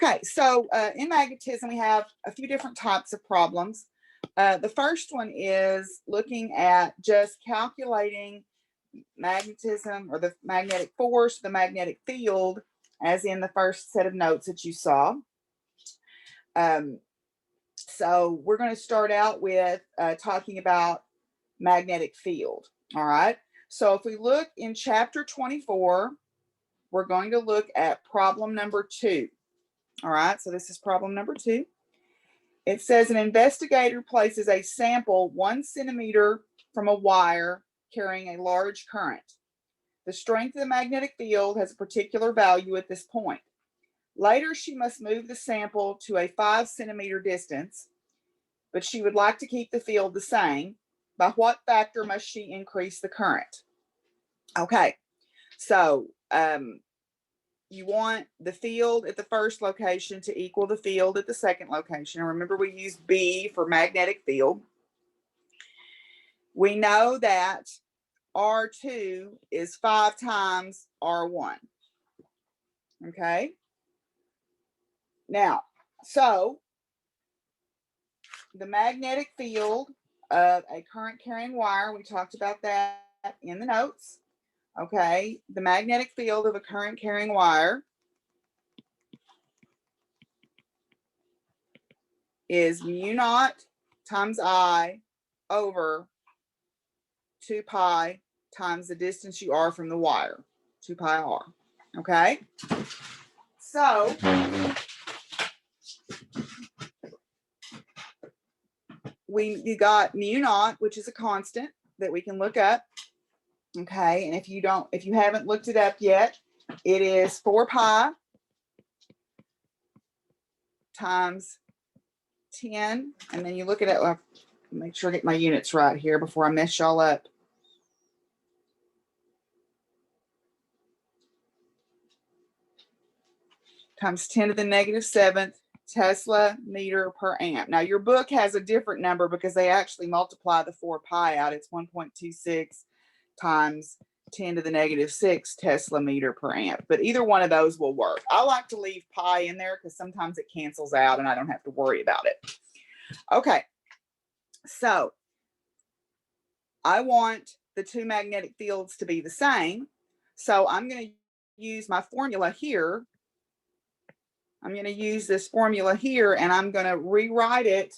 Okay, so in magnetism, we have a few different types of problems. The first one is looking at just calculating magnetism or the magnetic force, the magnetic field, as in the first set of notes that you saw. So we're going to start out with talking about magnetic field. All right. So if we look in chapter 24, we're going to look at problem number 2. All right. So this is problem number 2. It says an investigator places a sample 1 centimeter from a wire carrying a large current. The strength of the magnetic field has a particular value at this point. Later, she must move the sample to a 5 centimeter distance, but she would like to keep the field the same. By what factor must she increase the current? Okay, so you want the field at the first location to equal the field at the second location. And remember, we use B for magnetic field. We know that R2 is 5 times R1. Okay. Now, so the magnetic field of a current carrying wire, we talked about that in the notes. Okay, the magnetic field of a current carrying wire is mu naught times I over 2 pi times the distance you are from the wire, 2 pi r. Okay, so you got mu naught, which is a constant that we can look up. Okay, and if you haven't looked it up yet, it is 4 pi times 10, and then you look at it. Well, make sure I get my units right here before I mess y'all up. Times 10 to the negative 7th Tesla meter per amp. Now your book has a different number because they actually multiply the 4 pi out. It's 1.26 times 10 to the negative 6 Tesla meter per amp. But either one of those will work. I like to leave pi in there because sometimes it cancels out and I don't have to worry about it. Okay, so I want the two magnetic fields to be the same. So I'm going to use my formula here. I'm going to use this formula here and I'm going to rewrite it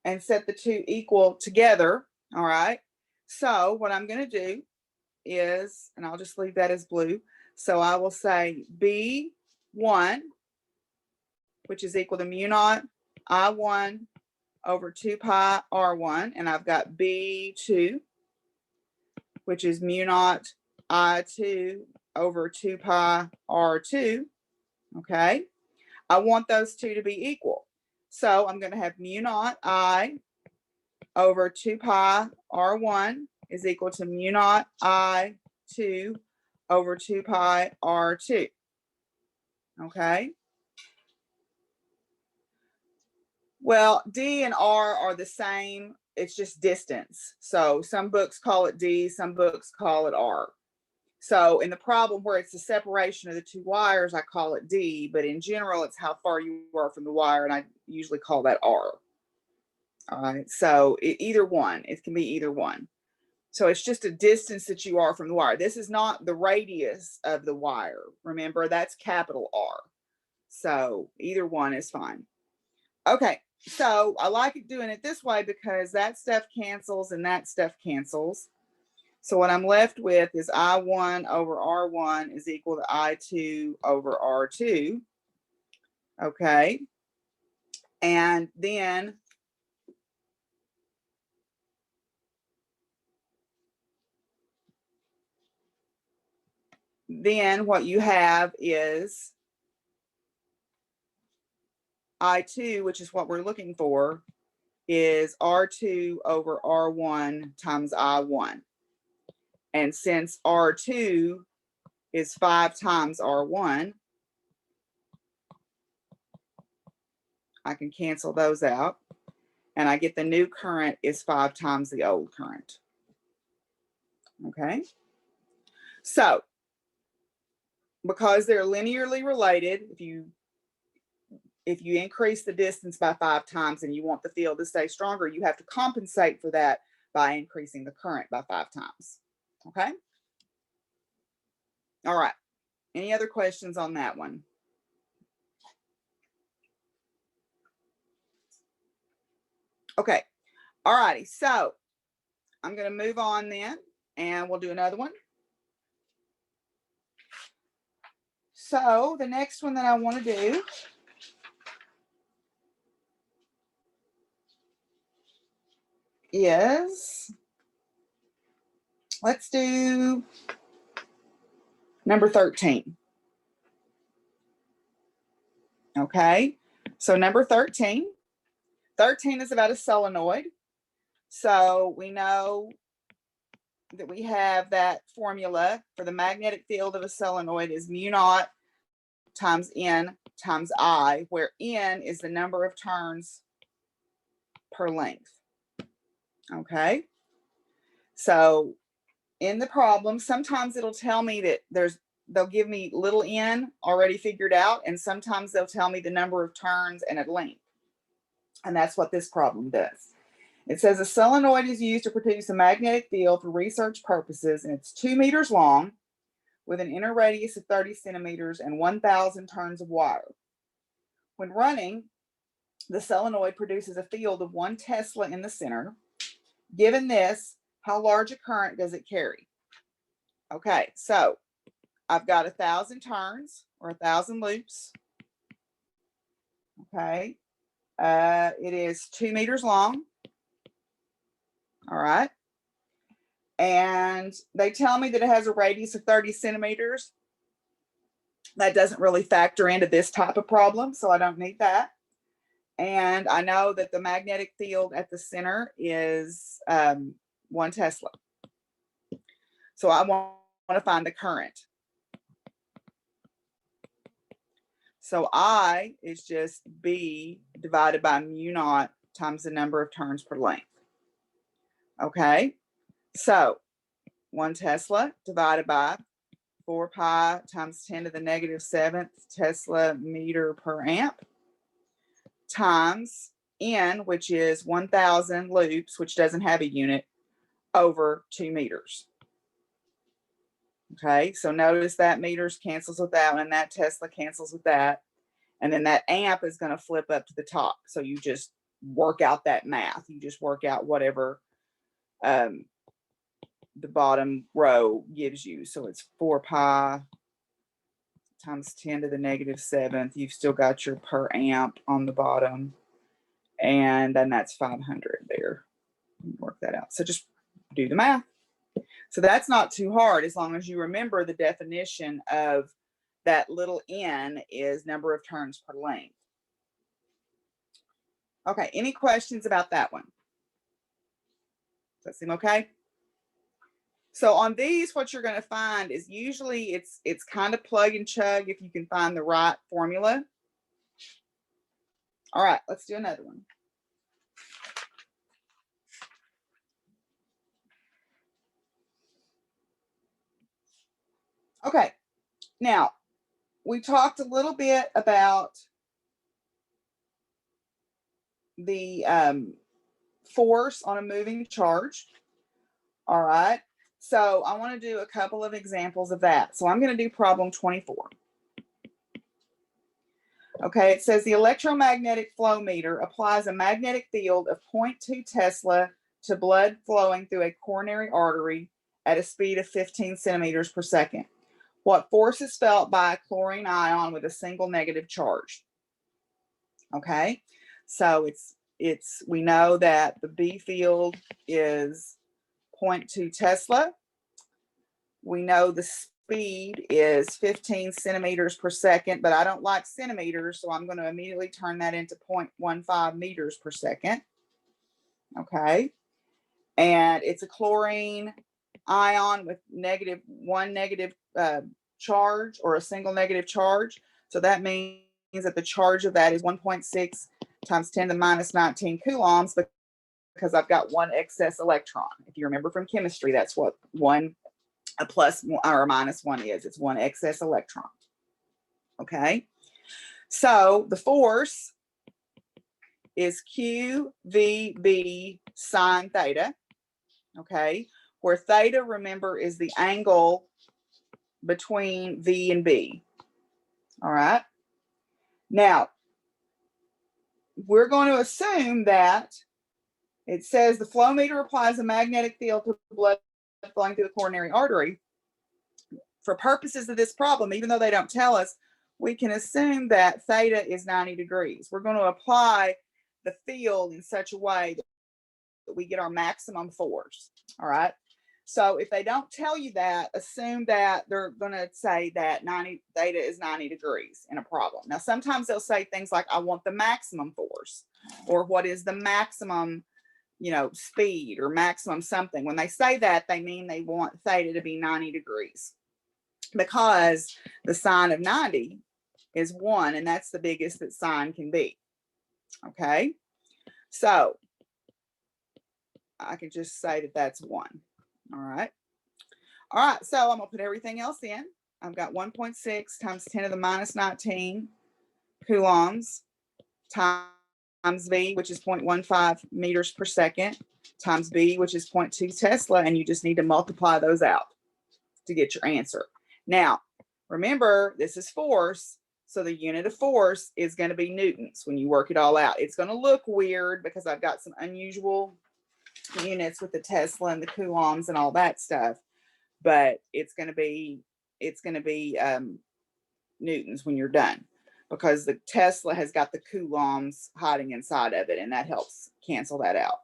and set the two equal together. All right. So what I'm going to do is, and I'll just leave that as blue. So I will say B1, which is equal to mu naught I1 over 2 pi R1. And I've got B2, which is mu naught I2 over 2 pi R2. Okay. I want those two to be equal. So I'm going to have mu naught I over 2 pi R1 is equal to mu naught I2 over 2 pi R2. Okay. Well, D and R are the same. It's just distance. So some books call it D, some books call it R. So in the problem where it's the separation of the two wires, I call it D, but in general, it's how far you are from the wire, and I usually call that R. All right, so either one, it can be either one. So it's just a distance that you are from the wire. This is not the radius of the wire. Remember, that's capital R. So either one is fine. Okay, so I like doing it this way because that stuff cancels and that stuff cancels. So what I'm left with is I1 over R1 is equal to I2 over R2. Okay. And then what you have is I2, which is what we're looking for, is R2 over R1 times I1. And since R2 is 5 times R1, I can cancel those out. And I get the new current is 5 times the old current. Okay. So because they're linearly related, if you if you increase the distance by 5 times and you want the field to stay stronger, you have to compensate for that by increasing the current by 5 times. Okay. All right. Any other questions on that one? Okay. All righty. So I'm going to move on then, and we'll do another one. So the next one that I want to do is, let's do number 13. Okay. So number 13 is about a solenoid. So we know that we have that formula for the magnetic field of a solenoid is mu naught times N times I, where N is the number of turns per length. Okay. So in the problem, sometimes it'll tell me that they'll give me little n already figured out, and sometimes they'll tell me the number of turns and a length. And that's what this problem does. It says a solenoid is used to produce a magnetic field for research purposes, and it's 2 meters long with an inner radius of 30 centimeters and 1,000 turns of wire. When running, the solenoid produces a field of 1 Tesla in the center. Given this, how large a current does it carry? Okay, so I've got 1,000 turns or 1,000 loops. Okay, it is 2 meters long. All right. And they tell me that it has a radius of 30 centimeters. That doesn't really factor into this type of problem, so I don't need that. And I know that the magnetic field at the center is 1 Tesla. So I want to find the current. So I is just B divided by mu naught times the number of turns per length. Okay, so 1 Tesla divided by 4 pi times 10 to the negative 7th Tesla meter per amp times N, which is 1,000 loops, which doesn't have a unit, over 2 meters. Okay, so notice that meters cancels with that one, and that Tesla cancels with that. And then that amp is going to flip up to the top. So you just work out that math. You just work out whatever the bottom row gives you. So it's 4 pi times 10 to the negative 7th. You've still got your per amp on the bottom. And then that's 500 there. Work that out. So just do the math. So that's not too hard as long as you remember the definition of that little n is number of turns per length. Okay, any questions about that one? Does that seem okay? So on these, what you're going to find is usually it's kind of plug and chug if you can find the right formula. All right, let's do another one. Okay, now we talked a little bit about the force on a moving charge. All right, so I want to do a couple of examples of that. So I'm going to do problem 24. Okay, it says the electromagnetic flow meter applies a magnetic field of 0.2 Tesla to blood flowing through a coronary artery at a speed of 15 centimeters per second. What force is felt by a chlorine ion with a single negative charge? Okay, so we know that the B field is 0.2 Tesla. We know the speed is 15 centimeters per second, but I don't like centimeters, so I'm going to immediately turn that into 0.15 meters per second. Okay, and it's a chlorine ion with one negative charge or a single negative charge. So that means that the charge of that is 1.6 times 10 to the minus 19 coulombs because I've got one excess electron. If you remember from chemistry, that's what a plus or a minus 1 is. It's one excess electron. Okay. So the force is QVB sine theta, okay, where theta, remember, is the angle between V and B. All right. Now, we're going to assume that it says the flow meter applies a magnetic field to the blood flowing through the coronary artery. For purposes of this problem, even though they don't tell us, we can assume that theta is 90 degrees. We're going to apply the field in such a way that we get our maximum force. All right. So if they don't tell you that, assume that they're going to say that theta is 90 degrees in a problem. Now, sometimes they'll say things like, I want the maximum force, or what is the maximum, speed, or maximum something. When they say that, they mean they want theta to be 90 degrees, because the sine of 90 is 1, and that's the biggest that sine can be. Okay, so I can just say that that's 1. All right. All right, so I'm going to put everything else in. I've got 1.6 times 10 to the minus 19 coulombs times V, which is 0.15 meters per second, times B, which is 0.2 Tesla, and you just need to multiply those out to get your answer. Now, remember, this is force, so the unit of force is going to be newtons when you work it all out. It's going to look weird because I've got some unusual units with the Tesla and the coulombs and all that stuff, but it's going to be newtons when you're done, because the Tesla has got the coulombs hiding inside of it, and that helps cancel that out.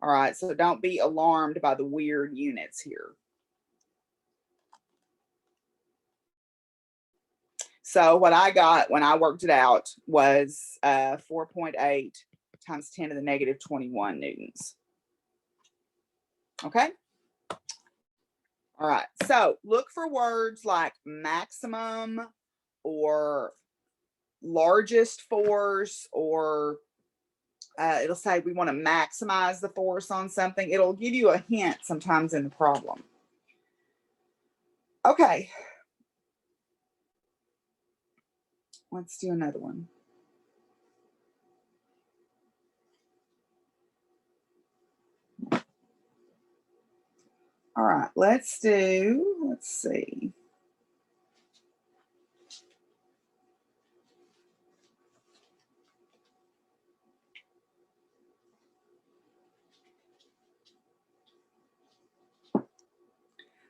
All right, so don't be alarmed by the weird units here. So what I got when I worked it out was 4.8 times 10 to the negative 21 newtons. Okay. All right. So look for words like maximum or largest force, or it'll say we want to maximize the force on something. It'll give you a hint sometimes in the problem. Okay. Let's do another one. All right, let's see.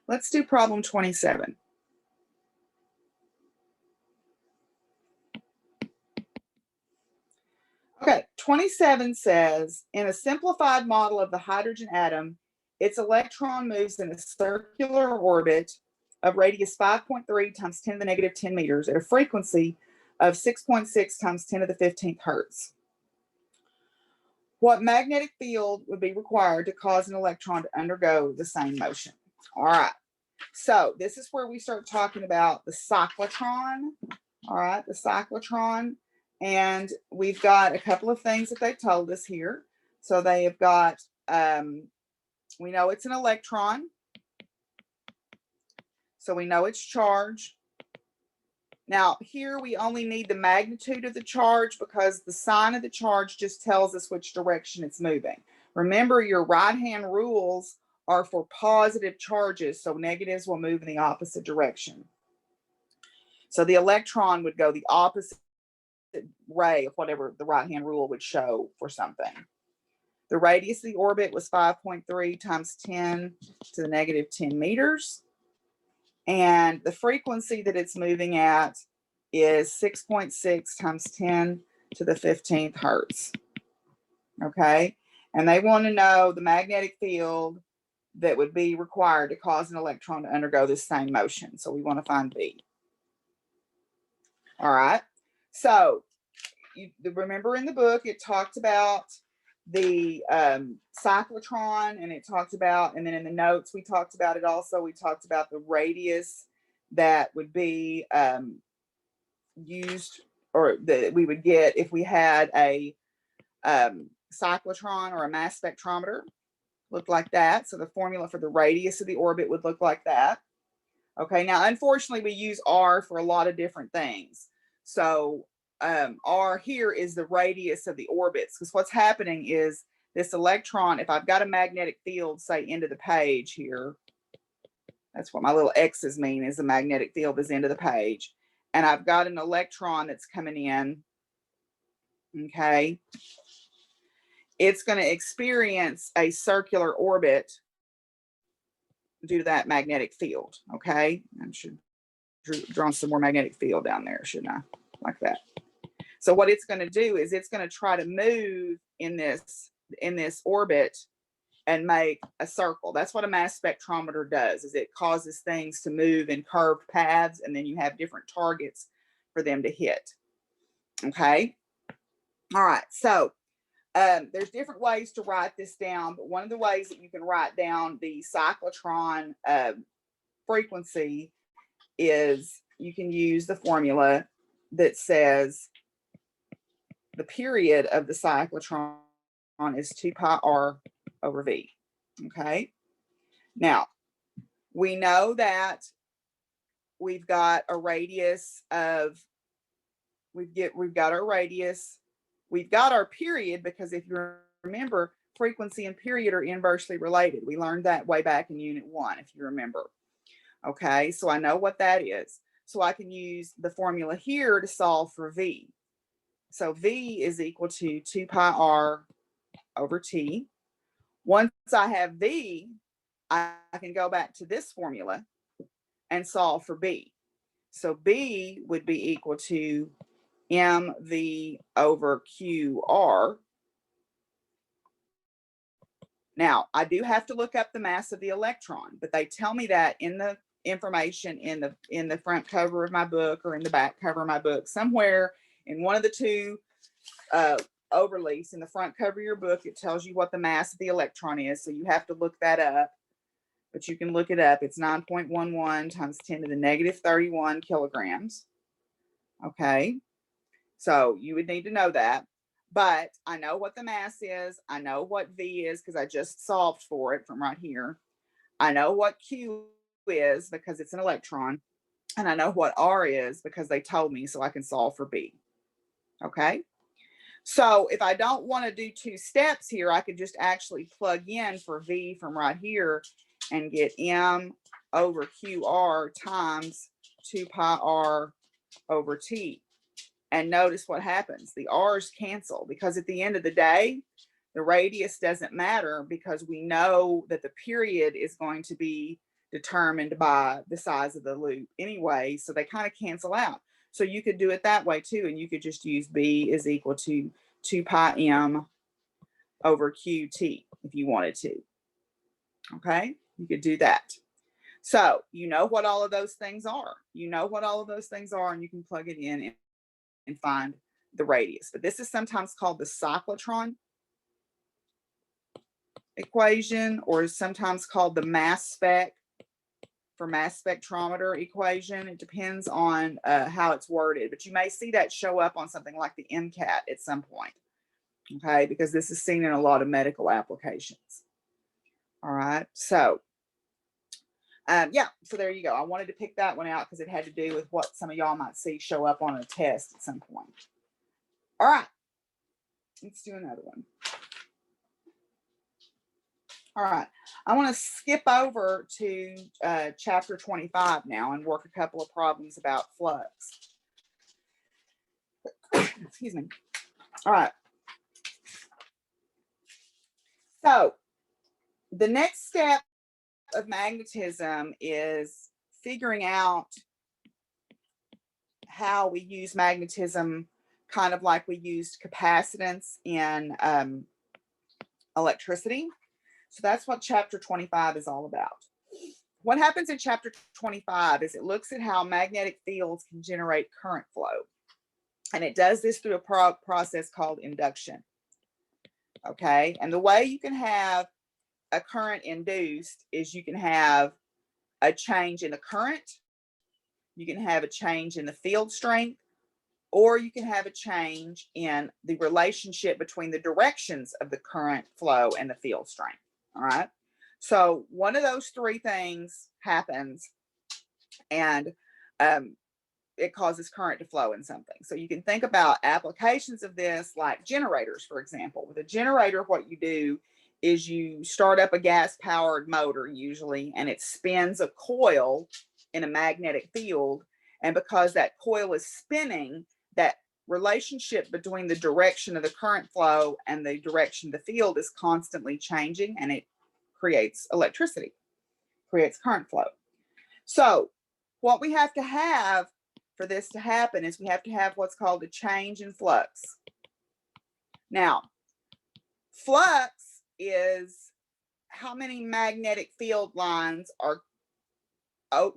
Let's do problem 27. Okay, 27 says, in a simplified model of the hydrogen atom, its electron moves in a circular orbit of radius 5.3 times 10 to the negative 10 meters at a frequency of 6.6 times 10 to the 15th hertz. What magnetic field would be required to cause an electron to undergo the same motion? All right, so this is where we start talking about the cyclotron. All right, the cyclotron. And we've got a couple of things that they've told us here. So they have got, we know it's an electron. So we know it's charge. Now here we only need the magnitude of the charge, because the sign of the charge just tells us which direction it's moving. Remember, your right-hand rules are for positive charges, so negatives will move in the opposite direction. So the electron would go the opposite ray of whatever the right-hand rule would show for something. The radius of the orbit was 5.3 times 10 to the negative 10 meters. And the frequency that it's moving at is 6.6 times 10 to the 15th hertz. Okay. And they want to know the magnetic field that would be required to cause an electron to undergo the same motion. So we want to find B. All right. So you remember in the book, it talked about the cyclotron, and it talked about, and then in the notes, we talked about it also. We talked about the radius that would be used, or that we would get if we had a cyclotron or a mass spectrometer. Looked like that. So the formula for the radius of the orbit would look like that. Okay, now unfortunately we use R for a lot of different things. So R here is the radius of the orbits, because what's happening is this electron, if I've got a magnetic field, say into the page here, that's what my little X's mean, is the magnetic field is into the page. And I've got an electron that's coming in, okay? It's going to experience a circular orbit due to that magnetic field, okay? I should draw some more magnetic field down there, shouldn't I? Like that. So what it's going to do is it's going to try to move in this orbit and make a circle. That's what a mass spectrometer does, is it causes things to move in curved paths, and then you have different targets for them to hit. Okay. All right. So there's different ways to write this down, but one of the ways that you can write down the cyclotron frequency is you can use the formula that says the period of the cyclotron is 2 pi r over v. Okay. Now, we know that we've got a radius of, we've got our radius, we've got our period, because if you remember, frequency and period are inversely related. We learned that way back in Unit 1, if you remember. Okay, so I know what that is. So I can use the formula here to solve for v. So v is equal to 2 pi r over t. Once I have v, I can go back to this formula and solve for b. So b would be equal to mv over qr. Now, I do have to look up the mass of the electron, but they tell me that in the information in the front cover of my book, or in the back cover of my book, somewhere in one of the two overleafs in the front cover of your book, it tells you what the mass of the electron is. So you have to look that up, but you can look it up. It's 9.11 times 10 to the negative 31 kilograms. Okay, so you would need to know that. But I know what the mass is. I know what V is because I just solved for it from right here. I know what Q is because it's an electron. And I know what R is because they told me, so I can solve for B. Okay. So if I don't want to do two steps here, I could just actually plug in for V from right here and get M over QR times 2 pi R over T. And notice what happens. The R's cancel, because at the end of the day, the radius doesn't matter, because we know that the period is going to be determined by the size of the loop anyway. So they kind of cancel out. So you could do it that way too. And you could just use B is equal to 2 pi M over QT if you wanted to. Okay, you could do that. So you know what all of those things are. You know what all of those things are, and you can plug it in and find the radius. But this is sometimes called the cyclotron equation, or sometimes called the mass spec for mass spectrometer equation. It depends on how it's worded, but you may see that show up on something like the MCAT at some point. Okay, because this is seen in a lot of medical applications. All right, so yeah, so there you go. I wanted to pick that one out because it had to do with what some of y'all might see show up on a test at some point. All right, let's do another one. All right, I want to skip over to chapter 25 now and work a couple of problems about flux. Excuse me. All right. So the next step of magnetism is figuring out how we use magnetism, kind of like we used capacitance in electricity. So that's what chapter 25 is all about. What happens in chapter 25 is it looks at how magnetic fields can generate current flow. And it does this through a process called induction. Okay, and the way you can have a current induced is you can have a change in the current, you can have a change in the field strength, or you can have a change in the relationship between the directions of the current flow and the field strength. All right, so one of those three things happens, and it causes current to flow in something. So you can think about applications of this like generators, for example. With a generator, what you do is you start up a gas-powered motor usually, and it spins a coil in a magnetic field. And because that coil is spinning, that relationship between the direction of the current flow and the direction of the field is constantly changing, and it creates electricity, creates current flow. So what we have to have for this to happen is we have to have what's called a change in flux. Now, flux is how many magnetic field lines are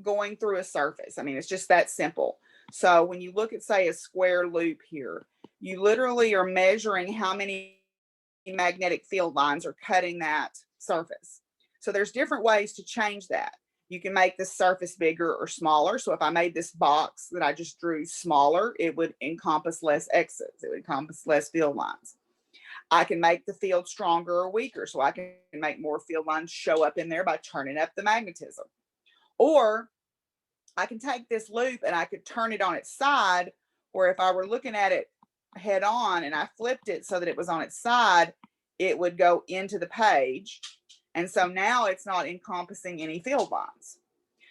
going through a surface. I mean, it's just that simple. So when you look at, say, a square loop here, you literally are measuring how many magnetic field lines are cutting that surface. So there's different ways to change that. You can make this surface bigger or smaller. So if I made this box that I just drew smaller, it would encompass less X's. It would encompass less field lines. I can make the field stronger or weaker. So I can make more field lines show up in there by turning up the magnetism. Or I can take this loop and I could turn it on its side, or if I were looking at it head on and I flipped it so that it was on its side, it would go into the page. And so now it's not encompassing any field lines.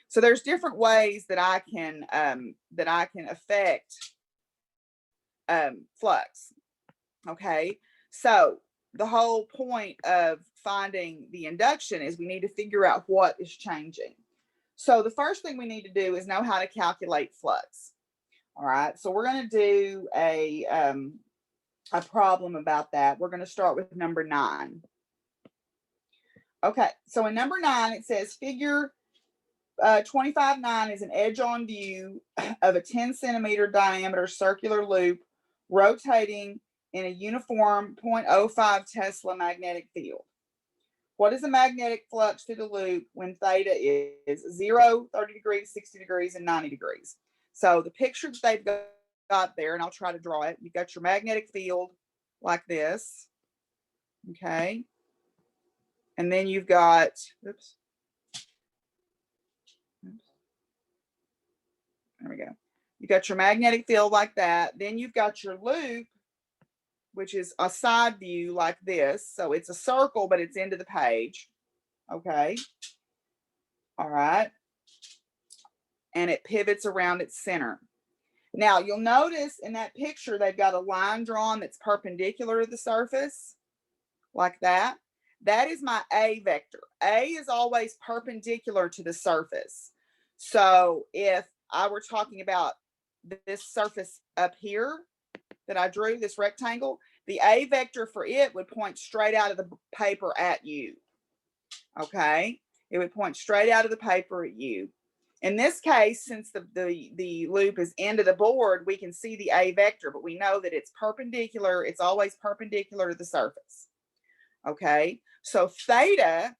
So there's different ways that I can affect flux. Okay, so the whole point of finding the induction is we need to figure out what is changing. So the first thing we need to do is know how to calculate flux. All right, so we're going to do a problem about that. We're going to start with number 9. Okay, so in number 9, it says figure 25.9 is an edge-on view of a 10-centimeter diameter circular loop rotating in a uniform 0.05 Tesla magnetic field. What is the magnetic flux through the loop when theta is 0, 30 degrees, 60 degrees, and 90 degrees? So the picture that they've got there, and I'll try to draw it, you've got your magnetic field like this, okay? And then you've got, oops. There we go. You got your magnetic field like that. Then you've got your loop, which is a side view like this. So it's a circle, but it's into the page. Okay. All right. And it pivots around its center. Now you'll notice in that picture, they've got a line drawn that's perpendicular to the surface like that. That is my A vector. A is always perpendicular to the surface. So if I were talking about this surface up here that I drew, this rectangle, the A vector for it would point straight out of the paper at you. Okay, it would point straight out of the paper at you. In this case, since the loop is into the board, we can see the A vector, but we know that it's perpendicular. It's always perpendicular to the surface. Okay, so theta,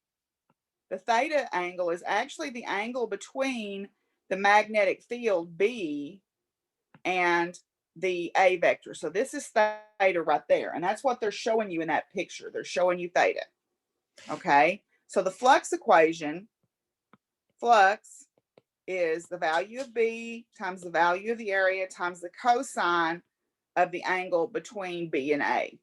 the theta angle is actually the angle between the magnetic field B and the A vector. So this is theta right there. And that's what they're showing you in that picture. They're showing you theta. Okay, so the flux equation, flux is the value of B times the value of the area times the cosine of the angle between B and A.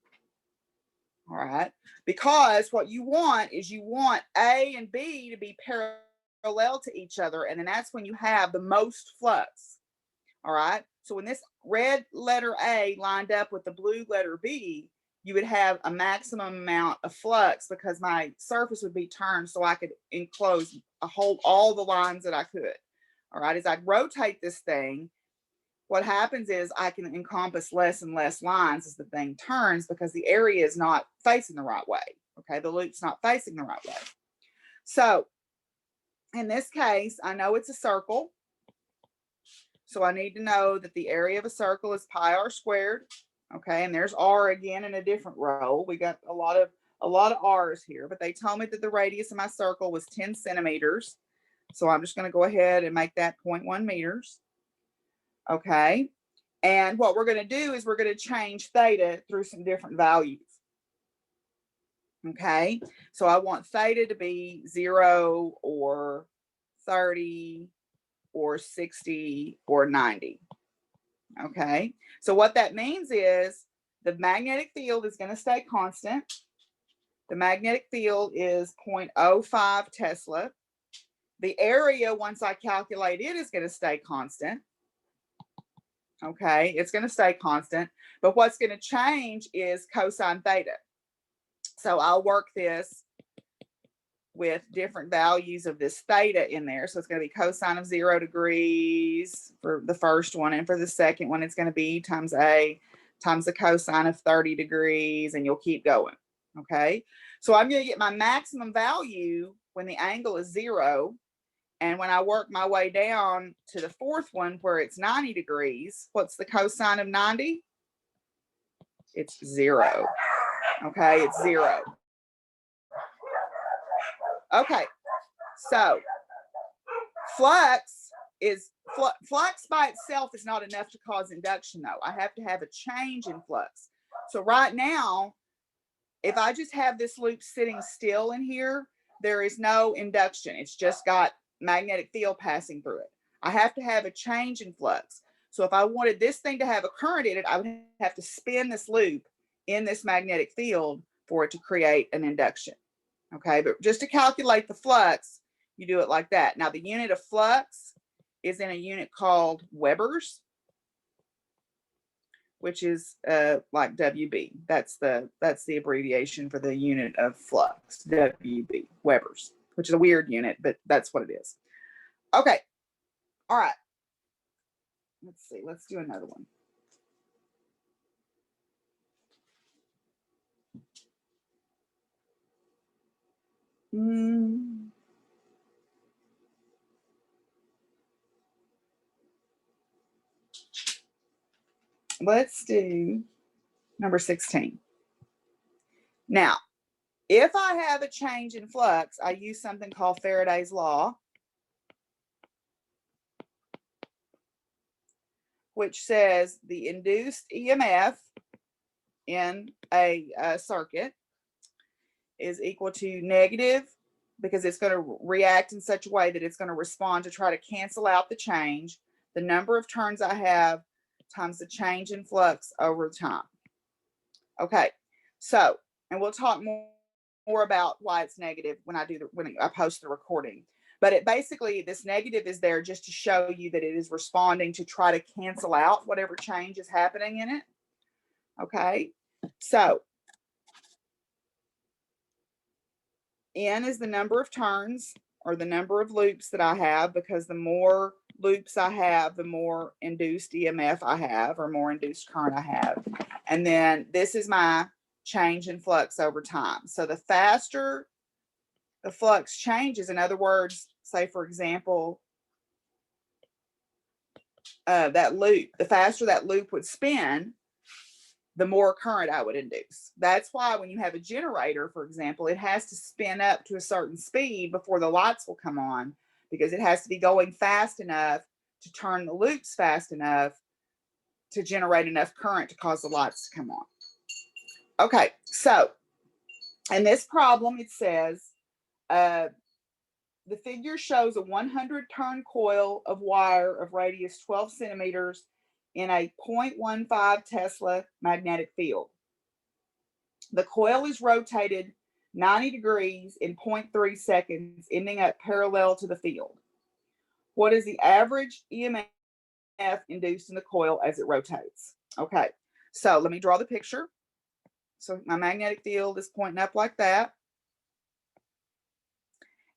All right, because what you want is you want A and B to be parallel to each other, and then that's when you have the most flux. All right, so when this red letter A lined up with the blue letter B, you would have a maximum amount of flux because my surface would be turned so I could enclose all the lines that I could. All right, as I rotate this thing, what happens is I can encompass less and less lines as the thing turns because the area is not facing the right way. Okay, the loop's not facing the right way. So in this case, I know it's a circle. So I need to know that the area of a circle is pi r squared. Okay, and there's r again in a different row. We got a lot of r's here, but they told me that the radius of my circle was 10 centimeters. So I'm just going to go ahead and make that 0.1 meters. Okay, and what we're going to do is we're going to change theta through some different values. Okay, so I want theta to be 0 or 30 or 60 or 90. Okay, so what that means is the magnetic field is going to stay constant. The magnetic field is 0.05 Tesla. The area, once I calculate it, is going to stay constant. Okay, it's going to stay constant, but what's going to change is cosine theta. So I'll work this with different values of this theta in there. So it's going to be cosine of 0 degrees for the first one, and for the second one, it's going to be times A times the cosine of 30 degrees, and you'll keep going. Okay, so I'm going to get my maximum value when the angle is 0. And when I work my way down to the fourth one where it's 90 degrees, what's the cosine of 90? It's 0. Okay, it's 0. Okay, so flux by itself is not enough to cause induction, though. I have to have a change in flux. So right now, if I just have this loop sitting still in here, there is no induction. It's just got magnetic field passing through it. I have to have a change in flux. So if I wanted this thing to have a current in it, I would have to spin this loop in this magnetic field for it to create an induction. Okay, but just to calculate the flux, you do it like that. Now the unit of flux is in a unit called Webers, which is like WB. That's the abbreviation for the unit of flux, WB, Webers, which is a weird unit, but that's what it is. Okay, all right. Let's see, let's do another one. Let's do number 16. Now, if I have a change in flux, I use something called Faraday's law, which says the induced EMF in a circuit is equal to negative, because it's going to react in such a way that it's going to respond to try to cancel out the change, the number of turns I have times the change in flux over time. Okay, so, and we'll talk more about why it's negative when I post the recording. But it basically, this negative is there just to show you that it is responding to try to cancel out whatever change is happening in it. Okay, so N is the number of turns, or the number of loops that I have, because the more loops I have, the more induced EMF I have, or more induced current I have. And then this is my change in flux over time. So the faster the flux changes, in other words, say for example, that loop, the faster that loop would spin, the more current I would induce. That's why when you have a generator, for example, it has to spin up to a certain speed before the lights will come on, because it has to be going fast enough to turn the loops fast enough to generate enough current to cause the lights to come on. Okay, so in this problem, it says the figure shows a 100 turn coil of wire of radius 12 centimeters in a 0.15 Tesla magnetic field. The coil is rotated 90 degrees in 0.3 seconds, ending up parallel to the field. What is the average EMF induced in the coil as it rotates? Okay, so let me draw the picture. So my magnetic field is pointing up like that.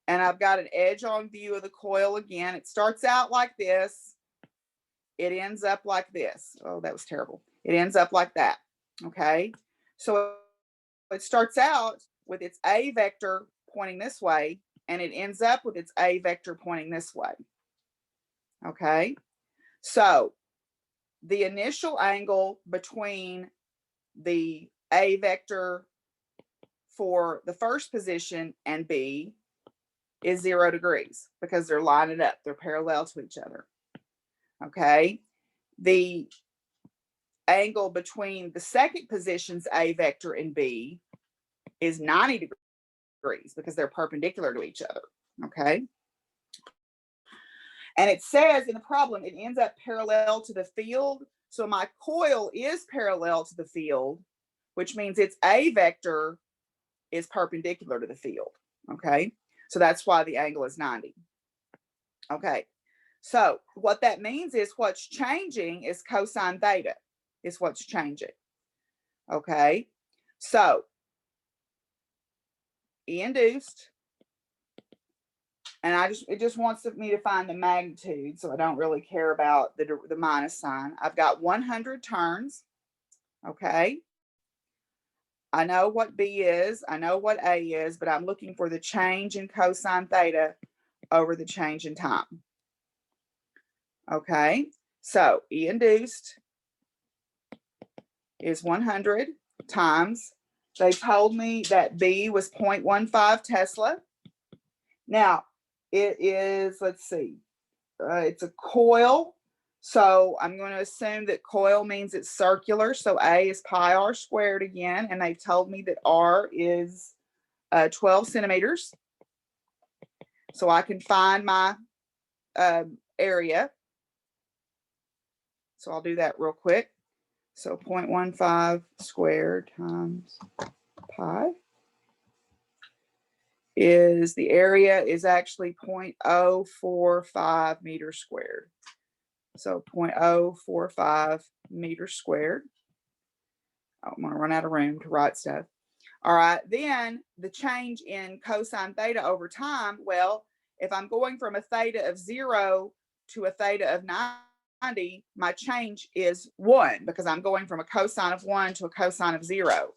And I've got an edge on view of the coil again. It starts out like this. It ends up like this. Oh, that was terrible. It ends up like that. Okay, so it starts out with its A vector pointing this way, and it ends up with its A vector pointing this way. Okay, so the initial angle between the A vector for the first position and B is 0 degrees, because they're lining up, they're parallel to each other. Okay, the angle between the second position's A vector and B is 90 degrees, because they're perpendicular to each other. Okay, And it says in the problem, it ends up parallel to the field. So my coil is parallel to the field, which means its A vector is perpendicular to the field. Okay, so that's why the angle is 90. Okay, so what that means is what's changing is cosine theta is what's changing. Okay, so E induced, and it just wants me to find the magnitude, so I don't really care about the minus sign. I've got 100 turns. Okay, I know what B is, I know what A is, but I'm looking for the change in cosine theta over the change in time. Okay, so E induced is 100 times. They told me that B was 0.15 Tesla. Now, it is, let's see, it's a coil. So I'm going to assume that coil means it's circular. So A is pi r squared again. And they told me that R is 12 centimeters. So I can find my area. So I'll do that real quick. So 0.15 squared times pi is the area is actually 0.045 meters squared. So 0.045 meters squared. I'm going to run out of room to write stuff. All right, then the change in cosine theta over time, well, if I'm going from a theta of 0 to a theta of 90, my change is 1 because I'm going from a cosine of 1 to a cosine of 0.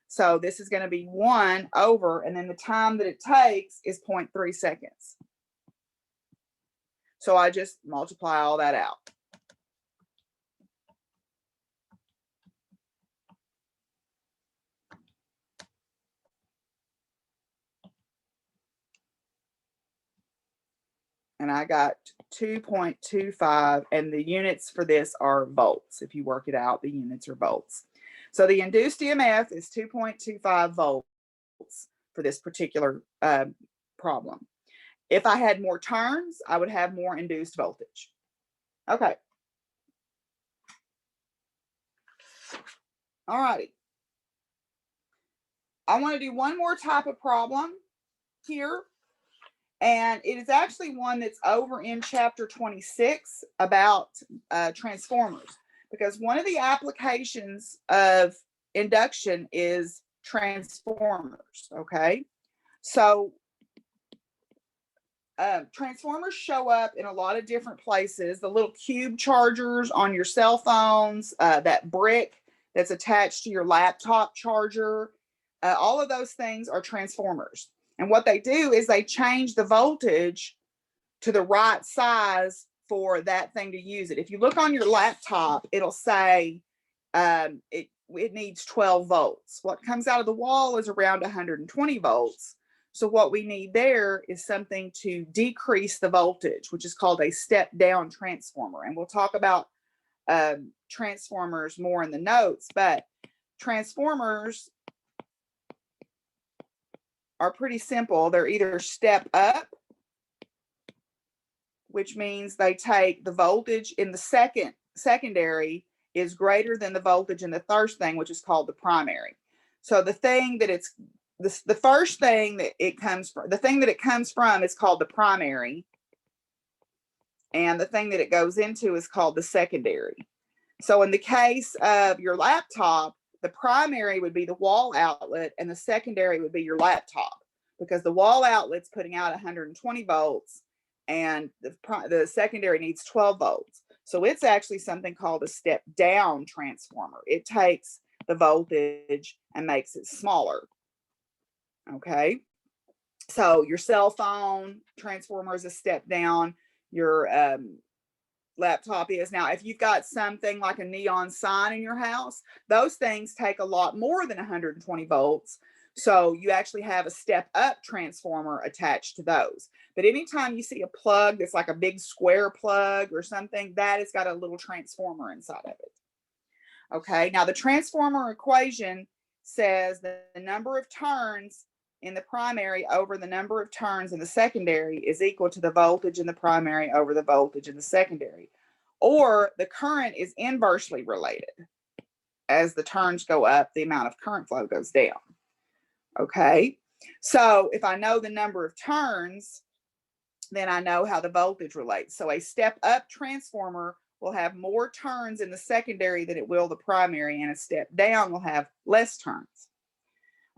So this is going to be 1 over, and then the time that it takes is 0.3 seconds. So I just multiply all that out. And I got 2.25, and the units for this are volts. If you work it out, the units are volts. So the induced EMF is 2.25 volts for this particular problem. If I had more turns, I would have more induced voltage. Okay. All righty. I want to do one more type of problem here. And it is actually one that's over in chapter 26 about transformers, because one of the applications of induction is transformers. Okay, so transformers show up in a lot of different places. The little cube chargers on your cell phones, that brick that's attached to your laptop charger, all of those things are transformers. And what they do is they change the voltage to the right size for that thing to use it. If you look on your laptop, it'll say it needs 12 volts. What comes out of the wall is around 120 volts. So what we need there is something to decrease the voltage, which is called a step-down transformer. And we'll talk about transformers more in the notes, but transformers are pretty simple. They're either step up, which means they take the voltage in the secondary is greater than the voltage in the first thing, which is called the primary. So the thing that it's the first thing that it comes from, the thing that it comes from is called the primary, and the thing that it goes into is called the secondary. So in the case of your laptop, the primary would be the wall outlet and the secondary would be your laptop, because the wall outlet's putting out 120 volts and the secondary needs 12 volts. So it's actually something called a step down transformer. It takes the voltage and makes it smaller. Okay. So your cell phone transformer is a step down. Your laptop is. Now, if you've got something like a neon sign in your house, those things take a lot more than 120 volts. So you actually have a step up transformer attached to those. But anytime you see a plug that's like a big square plug or something, that has got a little transformer inside of it. Okay, now the transformer equation says that the number of turns in the primary over the number of turns in the secondary is equal to the voltage in the primary over the voltage in the secondary. Or the current is inversely related. As the turns go up, the amount of current flow goes down. Okay, so if I know the number of turns, then I know how the voltage relates. So a step-up transformer will have more turns in the secondary than it will the primary, and a step down will have less turns.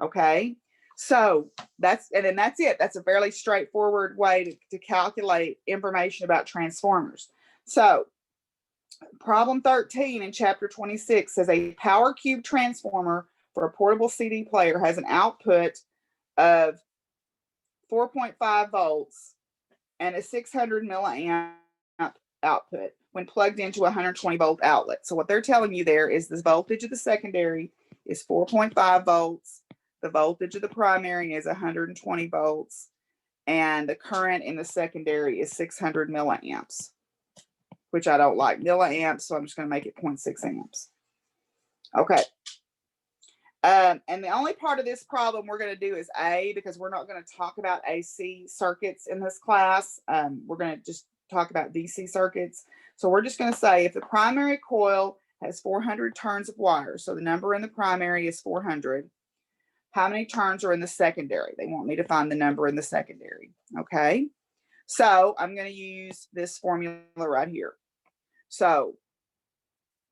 Okay, so that's it. That's a fairly straightforward way to calculate information about transformers. So problem 13 in chapter 26 says a power cube transformer for a portable CD player has an output of 4.5 volts and a 600 milliamp output when plugged into a 120 volt outlet. So what they're telling you there is the voltage of the secondary is 4.5 volts. The voltage of the primary is 120 volts. And the current in the secondary is 600 milliamps, which I don't like milliamps, so I'm just going to make it 0.6 amps. Okay. And the only part of this problem we're going to do is A, because we're not going to talk about AC circuits in this class. We're going to just talk about DC circuits. So we're just going to say if the primary coil has 400 turns of wire, so the number in the primary is 400, how many turns are in the secondary? They want me to find the number in the secondary. Okay. So I'm going to use this formula right here. So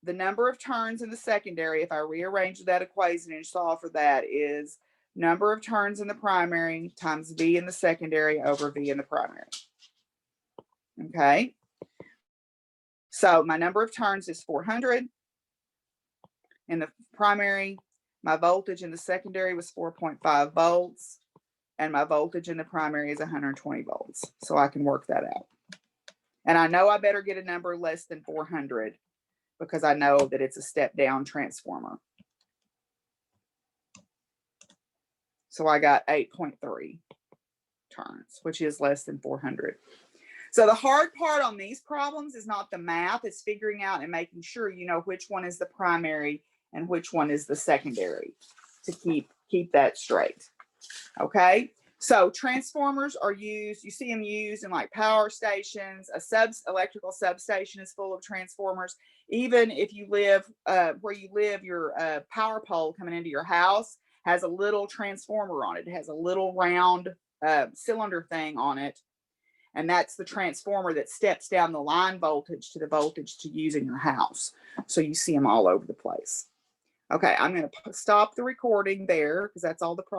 the number of turns in the secondary, if I rearrange that equation and solve for that, is number of turns in the primary times V in the secondary over V in the primary. Okay. So my number of turns is 400 in the primary. My voltage in the secondary was 4.5 volts. And my voltage in the primary is 120 volts. So I can work that out. And I know I better get a number less than 400 because I know that it's a step down transformer. So I got 8.3 turns, which is less than 400. So the hard part on these problems is not the math, it's figuring out and making sure you know which one is the primary and which one is the secondary to keep that straight. Okay, so transformers are used, you see them used in like power stations, electrical substation is full of transformers. Even if you live where you live, your power pole coming into your house has a little transformer on it. It has a little round cylinder thing on it. And that's the transformer that steps down the line voltage to the voltage to use in your house. So you see them all over the place. Okay, I'm going to stop the recording there because that's all the problem.